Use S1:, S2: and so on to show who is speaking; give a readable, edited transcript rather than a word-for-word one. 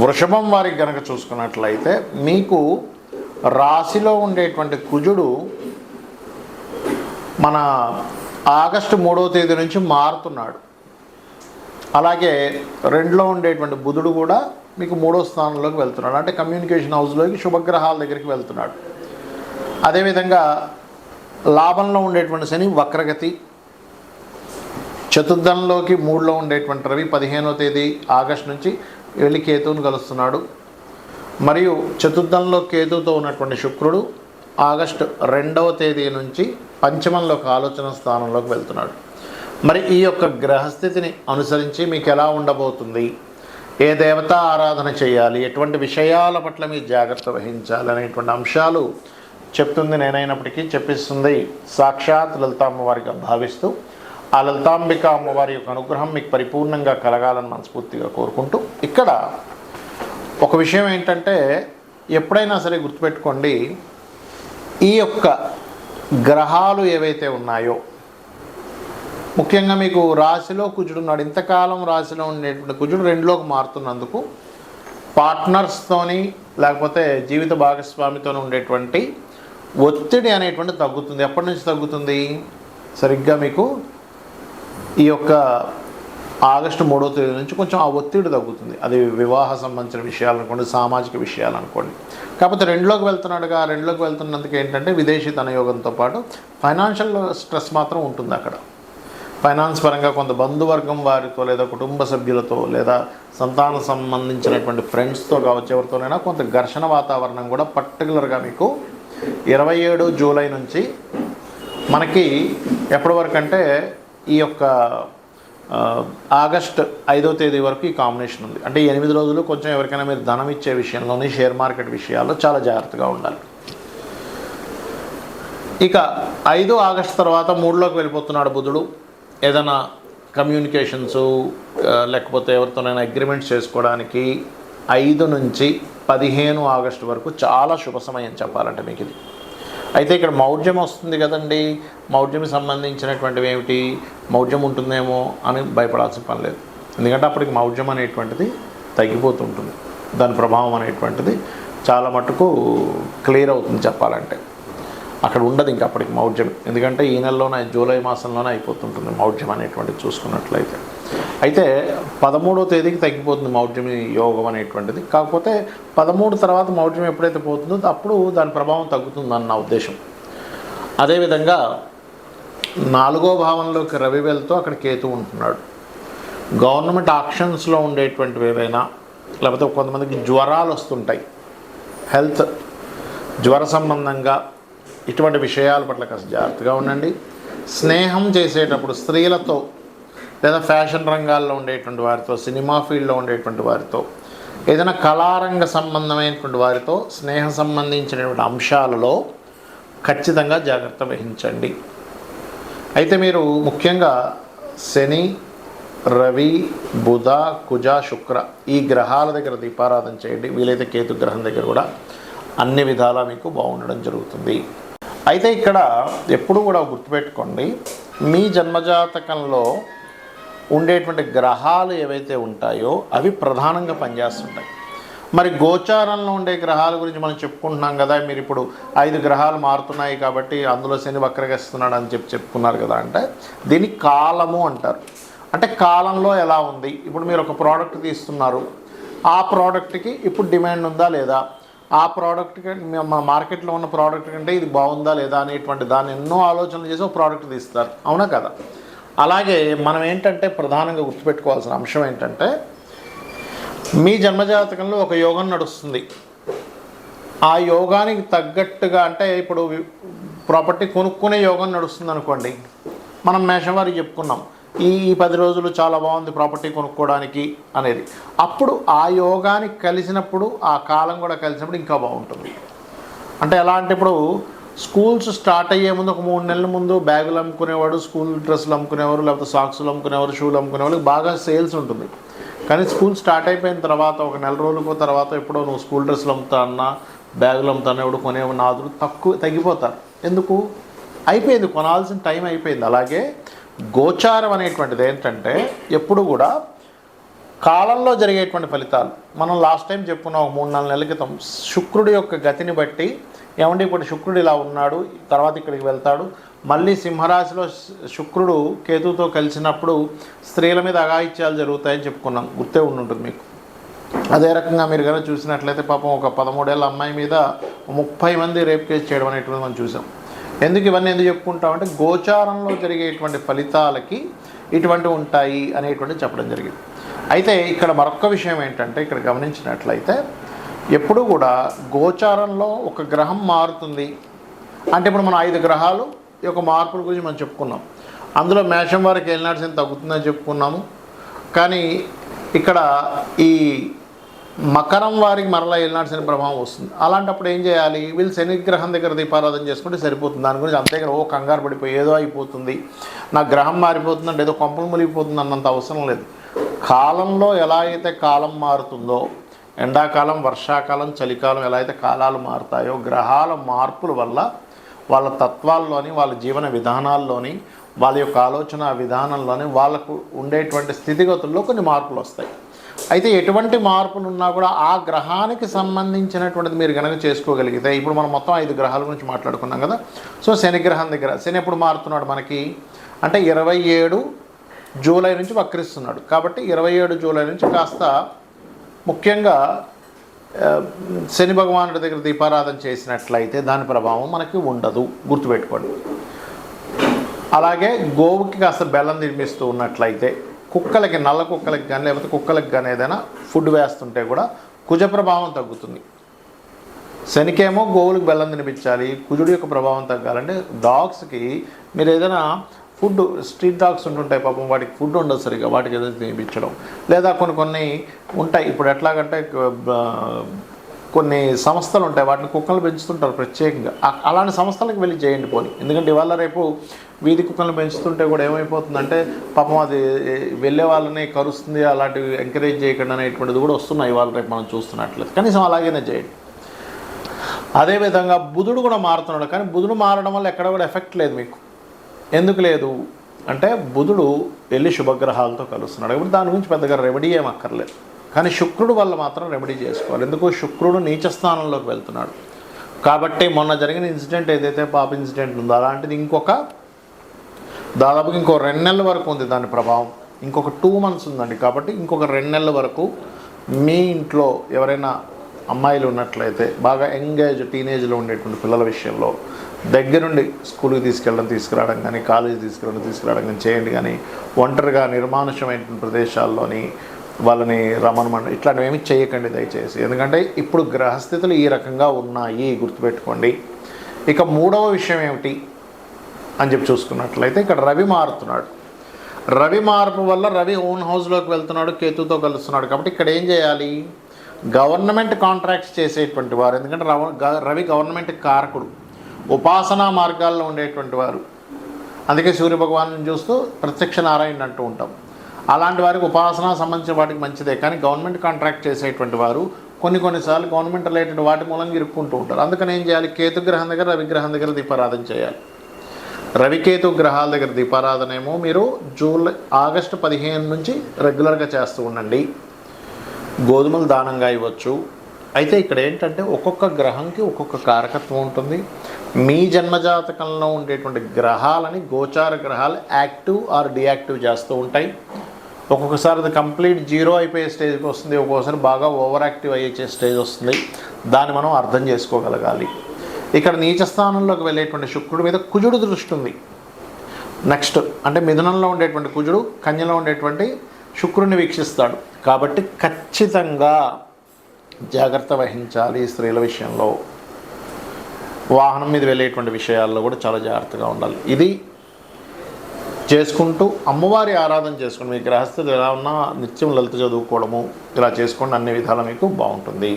S1: వృషభం వారికి కనుక చూసుకున్నట్లయితే మీకు రాశిలో ఉండేటువంటి కుజుడు మన ఆగస్టు 3వ తేదీ నుంచి మారుతున్నాడు. అలాగే 2లో ఉండేటువంటి బుధుడు కూడా మీకు 3వ స్థానంలోకి వెళ్తున్నాడు, అంటే కమ్యూనికేషన్ హౌస్లోకి శుభగ్రహాల దగ్గరికి వెళ్తున్నాడు. అదేవిధంగా లాభంలో ఉండేటువంటి శని వక్రగతి, చతుర్థంలోకి 3లో ఉండేటువంటి రవి 15వ తేదీ ఆగస్టు నుంచి వెళ్ళి కేతువును కలుస్తున్నాడు. మరియు చతుర్థంలో కేతువుతో ఉన్నటువంటి శుక్రుడు ఆగస్టు 2వ తేదీ నుంచి పంచమంలోకి ఆలోచన స్థానంలోకి వెళ్తున్నాడు. మరి ఈ యొక్క గ్రహస్థితిని అనుసరించి మీకు ఎలా ఉండబోతుంది, ఏ దేవతా ఆరాధన చేయాలి, ఎటువంటి విషయాల పట్ల మీరు జాగ్రత్త వహించాలి అనేటువంటి అంశాలు చెప్తుంది నేనైనప్పటికీ చెప్పిస్తుంది సాక్షాత్ లలిత అమ్మవారిగా భావిస్తూ ఆ లలితాంబిక అమ్మవారి యొక్క అనుగ్రహం మీకు పరిపూర్ణంగా కలగాలని మనస్ఫూర్తిగా కోరుకుంటూ, ఇక్కడ ఒక విషయం ఏంటంటే ఎప్పుడైనా సరే గుర్తుపెట్టుకోండి, ఈ యొక్క గ్రహాలు ఏవైతే ఉన్నాయో, ముఖ్యంగా మీకు రాశిలో కుజుడు ఉన్నాడు. ఇంతకాలం రాశిలో ఉండేటువంటి కుజుడు 2లోకి మారుతున్నందుకు పార్ట్నర్స్తోని లేకపోతే జీవిత భాగస్వామితో ఉండేటువంటి ఒత్తిడి అనేటువంటి తగ్గుతుంది. ఎప్పటి నుంచి తగ్గుతుంది? సరిగ్గా మీకు ఈ యొక్క ఆగస్టు 3వ తేదీ నుంచి కొంచెం ఆ ఒత్తిడి తగ్గుతుంది. అది వివాహ సంబంధించిన విషయాలు అనుకోండి, సామాజిక విషయాలు అనుకోండి. కాకపోతే 2లోకి వెళ్తున్నాడుగా, 2లోకి వెళ్తున్నందుకు ఏంటంటే విదేశీ తనయోగంతో పాటు ఫైనాన్షియల్ స్ట్రెస్ మాత్రం ఉంటుంది. అక్కడ ఫైనాన్స్ పరంగా కొంత బంధువర్గం వారితో లేదా కుటుంబ సభ్యులతో లేదా సంతాన సంబంధించినటువంటి ఫ్రెండ్స్తో కావచ్చు, ఎవరితోనైనా కొంత ఘర్షణ వాతావరణం కూడా పర్టికులర్గా మీకు 27 జూలై నుంచి మనకి ఎప్పటి వరకు అంటే ఈ యొక్క ఆగస్ట్ 5వ తేదీ వరకు ఈ కాంబినేషన్ ఉంది. అంటే 8 రోజులు కొంచెం ఎవరికైనా మీరు ధనం ఇచ్చే విషయంలోని షేర్ మార్కెట్ విషయాల్లో చాలా జాగ్రత్తగా ఉండాలి. ఇక 5 ఆగస్టు తర్వాత 3లోకి వెళ్ళిపోతున్నాడు బుధుడు. ఏదైనా కమ్యూనికేషన్స్ లేకపోతే ఎవరితోనైనా అగ్రిమెంట్స్ చేసుకోవడానికి 5 నుంచి 15 ఆగస్టు వరకు చాలా శుభ సమయం చెప్పాలంటే మీకు ఇది. అయితే ఇక్కడ మౌఢ్యం వస్తుంది కదండి, మౌఢ్యం సంబంధించినటువంటివి ఏమిటి, మౌఢ్యం ఉంటుందేమో అని భయపడాల్సిన పని లేదు. ఎందుకంటే అప్పటికి మౌఢ్యం అనేటువంటిది తగ్గిపోతుంటుంది, దాని ప్రభావం అనేటువంటిది చాలా మటుకు క్లియర్ అవుతుంది చెప్పాలంటే. అక్కడ ఉండదు ఇంకా అప్పటికి మౌఢ్యం, ఎందుకంటే ఈ నెలలోనే జూలై మాసంలోనే అయిపోతుంటుంది మౌఢ్యం అనేటువంటిది చూసుకున్నట్లయితే. అయితే 13వ తేదీకి తగ్గిపోతుంది మౌఢ్యం యోగం అనేటువంటిది. కాకపోతే 13 తర్వాత మౌఢ్యం ఎప్పుడైతే పోతుందో అప్పుడు దాని ప్రభావం తగ్గుతుందని నా ఉద్దేశం. అదేవిధంగా 4వ భావంలోకి రవి వెళ్తూ అక్కడ కేతు ఉంటున్నాడు. గవర్నమెంట్ ఆక్షన్స్లో ఉండేటువంటివి ఏవైనా, లేకపోతే కొంతమందికి జ్వరాలు వస్తుంటాయి, హెల్త్ జ్వర సంబంధంగా ఇటువంటి విషయాల పట్ల కాస్త జాగ్రత్తగా ఉండండి. స్నేహం చేసేటప్పుడు స్త్రీలతో లేదా ఫ్యాషన్ రంగాల్లో ఉండేటువంటి వారితో, సినిమా ఫీల్డ్లో ఉండేటువంటి వారితో, ఏదైనా కళారంగ సంబంధమైనటువంటి వారితో స్నేహ సంబంధించినటువంటి అంశాలలో ఖచ్చితంగా జాగ్రత్త వహించండి. అయితే మీరు ముఖ్యంగా శని, రవి, బుధ, కుజ, శుక్ర ఈ గ్రహాల దగ్గర దీపారాధన చేయండి. వీలైతే కేతు గ్రహం దగ్గర కూడా అన్ని విధాలా మీకు బాగుండడం జరుగుతుంది. అయితే ఇక్కడ ఎప్పుడు కూడా గుర్తుపెట్టుకోండి, మీ జన్మజాతకంలో ఉండేటువంటి గ్రహాలు ఏవైతే ఉంటాయో అవి ప్రధానంగా పనిచేస్తుంటాయి. మరి గోచారంలో ఉండే గ్రహాల గురించి మనం చెప్పుకుంటున్నాం కదా, మీరు ఇప్పుడు 5 గ్రహాలు మారుతున్నాయి కాబట్టి అందులో శని వక్రగస్తున్నాడు అని చెప్పుకున్నారు కదా, అంటే దీన్ని కాలము అంటారు. అంటే కాలంలో ఎలా ఉంది, ఇప్పుడు మీరు ఒక ప్రోడక్ట్ తీస్తున్నారు, ఆ ప్రోడక్ట్కి ఇప్పుడు డిమాండ్ ఉందా లేదా, ఆ ప్రోడక్ట్ మన మార్కెట్లో ఉన్న ప్రోడక్ట్ కంటే ఇది బాగుందా లేదా అనేటువంటి దాన్ని ఎన్నో ఆలోచనలు చేసి ఒక ప్రోడక్ట్ తీస్తారు, అవునా కదా. అలాగే మనం ఏంటంటే ప్రధానంగా గుర్తుపెట్టుకోవాల్సిన అంశం ఏంటంటే, మీ జన్మజాతకంలో ఒక యోగం నడుస్తుంది, ఆ యోగానికి తగ్గట్టుగా, అంటే ఇప్పుడు ప్రాపర్టీ కొనుక్కునే యోగం నడుస్తుంది అనుకోండి, మనం మేషం వారికి చెప్పుకున్నాం ఈ 10 రోజులు చాలా బాగుంది ప్రాపర్టీ కొనుక్కోవడానికి అనేది. అప్పుడు ఆ యోగానికి కలిసినప్పుడు, ఆ కాలం కూడా కలిసినప్పుడు ఇంకా బాగుంటుంది. అంటే ఎలా అంటే, ఇప్పుడు స్కూల్స్ స్టార్ట్ అయ్యే ముందు ఒక 3 నెలల ముందు బ్యాగులు అమ్ముకునేవాడు, స్కూల్ డ్రెస్సులు అమ్ముకునేవారు, లేకపోతే సాక్సులు అమ్ముకునేవారు, షూలు అమ్ముకునేవాళ్ళకి బాగా సేల్స్ ఉంటుంది. కానీ స్కూల్ స్టార్ట్ అయిపోయిన తర్వాత ఒక నెల రోజుల తర్వాత ఎప్పుడో నువ్వు స్కూల్ డ్రెస్సులు అమ్ముతా అన్నా, బ్యాగులు అమ్ముతాను ఎవడు కొనేవాడు నాదులు తగ్గిపోతారు. ఎందుకు? అయిపోయింది, కొనాల్సిన టైం అయిపోయింది. అలాగే గోచారం అనేటువంటిది ఏంటంటే ఎప్పుడు కూడా కాలంలో జరిగేటువంటి ఫలితాలు మనం లాస్ట్ టైం చెప్పుకున్నాం, ఒక 3-4 నెలల క్రితం శుక్రుడి యొక్క గతిని బట్టి ఏమంటే ఇప్పుడు శుక్రుడు ఇలా ఉన్నాడు, తర్వాత ఇక్కడికి వెళ్తాడు, మళ్ళీ సింహరాశిలో శుక్రుడు కేతుతో కలిసినప్పుడు స్త్రీల మీద అఘాయిత్యాలు జరుగుతాయని చెప్పుకున్నాం, గుర్తే ఉండుంటుంది మీకు. అదే రకంగా మీరు కనుక చూసినట్లయితే పాపం ఒక 13 ఏళ్ళ అమ్మాయి మీద 30 మంది రేప్ కేసు చేయడం అనేటువంటిది మనం చూసాం. ఎందుకు చెప్పుకుంటామంటే గోచారంలో జరిగేటువంటి ఫలితాలకి ఇటువంటివి ఉంటాయి అనేటువంటి చెప్పడం జరిగింది. అయితే ఇక్కడ మరొక విషయం ఏంటంటే, ఇక్కడ గమనించినట్లయితే ఎప్పుడు కూడా గోచారంలో ఒక గ్రహం మారుతుంది అంటే, ఇప్పుడు మనం 5 గ్రహాలు యొక్క మార్పుల గురించి మనం చెప్పుకున్నాం. అందులో మేషం వారికి ఏలినాటి శని తగ్గుతుందని చెప్పుకున్నాము. కానీ ఇక్కడ ఈ మకరం వారికి మరలా ఏలినాటి శని ప్రభావం వస్తుంది. అలాంటప్పుడు ఏం చేయాలి? వీళ్ళు శనిగ్రహం దగ్గర దీపారాధన చేసుకుంటే సరిపోతుంది. దాని గురించి అంతే కదా కంగారు పడిపోయి ఏదో అయిపోతుంది, నా గ్రహం మారిపోతుందంటే ఏదో కొంపలు మునిగిపోతుంది అన్నంత అవసరం లేదు. కాలంలో ఎలా అయితే కాలం మారుతుందో, ఎండాకాలం, వర్షాకాలం, చలికాలం ఎలా అయితే కాలాలు మారుతాయో, గ్రహాల మార్పుల వల్ల వాళ్ళ తత్వాల్లోని, వాళ్ళ జీవన విధానాల్లోని, వాళ్ళ యొక్క ఆలోచన విధానంలోని వాళ్ళకు ఉండేటువంటి స్థితిగతుల్లో కొన్ని మార్పులు వస్తాయి. అయితే ఎటువంటి మార్పులు ఉన్నా కూడా ఆ గ్రహానికి సంబంధించినటువంటిది మీరు కనుక చేసుకోగలిగితే, ఇప్పుడు మనం మొత్తం 5 గ్రహాల గురించి మాట్లాడుకున్నాం కదా. సో శనిగ్రహం దగ్గర శని ఎప్పుడు మారుతున్నాడు మనకి అంటే 27 జూలై నుంచి వక్రిస్తున్నాడు. కాబట్టి 27 జూలై నుంచి కాస్త ముఖ్యంగా శని భగవానుడి దగ్గర దీపారాధన చేసినట్లయితే దాని ప్రభావం మనకి ఉండదు, గుర్తుపెట్టుకోండి. అలాగే గోవుకి కాస్త బెల్లం తినిపిస్తూ ఉన్నట్లయితే, కుక్కలకి, నల్ల కుక్కలకి కానీ లేకపోతే కుక్కలకి కానీ ఏదైనా ఫుడ్ వేస్తుంటే కూడా కుజ ప్రభావం తగ్గుతుంది. శనికేమో గోవులకు బెల్లం తినిపించాలి, కుజుడి యొక్క ప్రభావం తగ్గాలంటే డాగ్స్కి మీరు ఏదైనా ఫుడ్, స్ట్రీట్ డాగ్స్ ఉంటుంటాయి పాపం, వాటికి ఫుడ్ ఉండదు సరిగా, వాటికి ఏదైనా తినిపించడం, లేదా కొన్ని ఉంటాయి. ఇప్పుడు ఎట్లాగంటే కొన్ని సంస్థలు ఉంటాయి, వాటిని కుక్కలు పెంచుతుంటారు ప్రత్యేకంగా. అలాంటి సంస్థలకు వెళ్ళి చేయండి పోని. ఎందుకంటే ఇవాళ రేపు వీధి కుక్కలను పెంచుతుంటే కూడా ఏమైపోతుందంటే పాపం అది వెళ్ళే వాళ్ళని కరుస్తుంది, అలాంటివి ఎంకరేజ్ చేయకుండా అనేటువంటిది కూడా వస్తున్నాయి ఇవాళ రేపు మనం చూస్తున్నట్లయితే. కనీసం అలాగనే చేయండి. అదేవిధంగా బుధుడు కూడా మారుతున్నాడు, కానీ బుధుడు మారడం వల్ల ఎక్కడ కూడా ఎఫెక్ట్ లేదు మీకు. ఎందుకు లేదు అంటే బుధుడు వెళ్ళి శుభగ్రహాలతో కలుస్తున్నాడు కాబట్టి దాని గురించి పెద్దగా రెమెడీ ఏం అక్కర్లేదు. కానీ శుక్రుడు వల్ల మాత్రం రెమెడీ చేసుకోవాలి. ఎందుకు? శుక్రుడు నీచ స్థానంలోకి వెళ్తున్నాడు కాబట్టి మొన్న జరిగిన ఇన్సిడెంట్ ఏదైతే పాప ఇన్సిడెంట్ ఉందో అలాంటిది దాదాపుగా ఇంకో 2 నెలల వరకు ఉంది దాని ప్రభావం. ఇంకొక 2 months ఉందండి. కాబట్టి ఇంకొక 2 నెలల వరకు మీ ఇంట్లో ఎవరైనా అమ్మాయిలు ఉన్నట్లయితే బాగా ఎంగేజ్ టీనేజ్లో ఉండేటువంటి పిల్లల విషయంలో దగ్గరుండి స్కూల్కి తీసుకురావడం కానీ, కాలేజీ తీసుకురావడం కానీ చేయండి. కానీ ఒంటరిగా నిర్మానుష్యమైన ప్రదేశాల్లోని వాళ్ళని రమణమని ఇట్లాంటివి ఏమి చేయకండి దయచేసి. ఎందుకంటే ఇప్పుడు గ్రహస్థితులు ఈ రకంగా ఉన్నాయి, గుర్తుపెట్టుకోండి. ఇక 3వ విషయం ఏమిటి అని చెప్పి చూసుకున్నట్లయితే ఇక్కడ రవి మారుతున్నాడు. రవి మార్పు వల్ల రవి ఓన్ హౌస్లోకి వెళ్తున్నాడు, కేతుతో కలుస్తున్నాడు. కాబట్టి ఇక్కడ ఏం చేయాలి? గవర్నమెంట్ కాంట్రాక్ట్స్ చేసేటువంటి వారు, ఎందుకంటే రవి గవర్నమెంట్ కారకుడు, ఉపాసనా మార్గాల్లో ఉండేటువంటి వారు. అందుకే సూర్యభగవాను చూస్తూ ప్రత్యక్ష నారాయణ అంటూ ఉంటాం. అలాంటి వారికి ఉపాసన సంబంధించిన వాటికి మంచిదే. కానీ గవర్నమెంట్ కాంట్రాక్ట్ చేసేటువంటి వారు కొన్నిసార్లు గవర్నమెంట్ రిలేటెడ్ వాటి మూలంగా ఇరుక్కుంటూ ఉంటారు. అందుకని ఏం చేయాలి? కేతుగ్రహం దగ్గర, రవిగ్రహం దగ్గర దీపారాధన చేయాలి. రవికేతు గ్రహాల దగ్గర దీపారాధన ఏమో మీరు ఆగస్టు 15 నుంచి రెగ్యులర్గా చేస్తూ ఉండండి. గోధుమలు దానంగా ఇవ్వచ్చు. అయితే ఇక్కడ ఏంటంటే ఒక్కొక్క గ్రహంకి ఒక్కొక్క కారకత్వం ఉంటుంది. మీ జన్మజాతకంలో ఉండేటువంటి గ్రహాలని గోచార గ్రహాలు యాక్టివ్ ఆర్ డియాక్టివ్ చేస్తూ ఉంటాయి. ఒక్కొక్కసారి అది కంప్లీట్ 0 అయిపోయే స్టేజ్కి వస్తుంది, ఒక్కొక్కసారి బాగా ఓవర్ యాక్టివ్ అయ్యే స్టేజ్ వస్తుంది. దాన్ని మనం అర్థం చేసుకోగలగాలి. ఇక్కడ నీచ స్థానంలోకి వెళ్ళేటువంటి శుక్రుడి మీద కుజుడు దృష్టి ఉంది. నెక్స్ట్ అంటే మిథునంలో ఉండేటువంటి కుజుడు కన్యలో ఉండేటువంటి శుక్రుడిని వీక్షిస్తాడు. కాబట్టి ఖచ్చితంగా జాగ్రత్త వహించాలి. స్త్రీల విషయంలో, వాహనం మీద వెళ్ళేటువంటి విషయాల్లో కూడా చాలా జాగ్రత్తగా ఉండాలి. ఇది చేసుకుంటూ అమ్మవారి ఆరాధన చేసుకోండి. మీ గ్రహస్థితి ఎలా ఉన్నా నిత్యం లలిత చదువుకోవడము ఇలా చేసుకోండి, అన్ని విధాలు మీకు బాగుంటుంది.